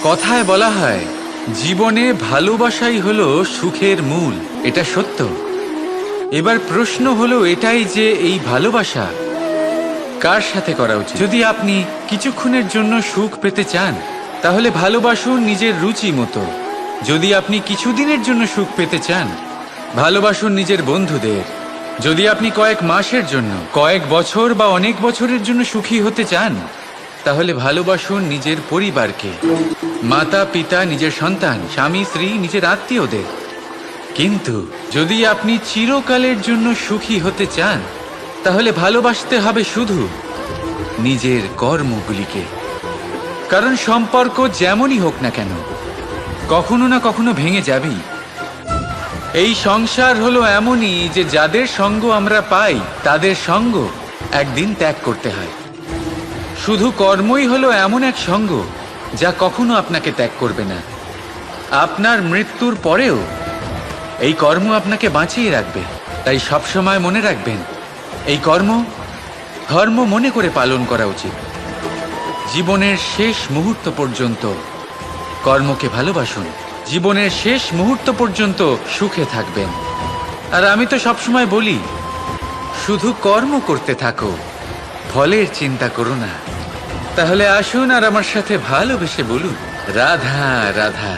কথায় বলা হয় জীবনে ভালোবাসাই হলো সুখের মূল। এটা সত্য। এবার প্রশ্ন হলো এটাই যে এই ভালোবাসা কার সাথে করা উচিত। যদি আপনি কিছুক্ষণের জন্য সুখ পেতে চান তাহলে ভালোবাসুন নিজের রুচি মতো। যদি আপনি কিছুদিনের জন্য সুখ পেতে চান ভালোবাসুন নিজের বন্ধুদের। যদি আপনি কয়েক মাসের জন্য, কয়েক বছর বা অনেক বছরের জন্য সুখী হতে চান তাহলে ভালোবাসুন নিজের পরিবারকে, মাতা পিতা, নিজের সন্তান, স্বামী স্ত্রী, নিজের আত্মীয়দের। কিন্তু যদি আপনি চিরকালের জন্য সুখী হতে চান তাহলে ভালোবাসতে হবে শুধু নিজের কর্মগুলিকে। কারণ সম্পর্ক যেমনই হোক না কেন কখনো না কখনো ভেঙে যাবেই। এই সংসার হলো এমনই যে যাদের সঙ্গ আমরা পাই তাদের সঙ্গ একদিন ত্যাগ করতে হয়। শুধু কর্মই হলো এমন এক সঙ্গ যা কখনো আপনাকে ত্যাগ করবে না। আপনার মৃত্যুর পরেও এই কর্ম আপনাকে বাঁচিয়ে রাখবে। তাই সবসময় মনে রাখবেন, এই কর্ম ধর্ম মনে করে পালন করা উচিত। জীবনের শেষ মুহূর্ত পর্যন্ত কর্মকে ভালোবাসুন। জীবনের শেষ মুহূর্ত পর্যন্ত সুখে থাকবেন। আর আমি তো সবসময় বলি, শুধু কর্ম করতে থাকো, ফলের চিন্তা করো না। তাহলে আসুন আর আমার সাথে ভালোবেসে বলুন, রাধা রাধা।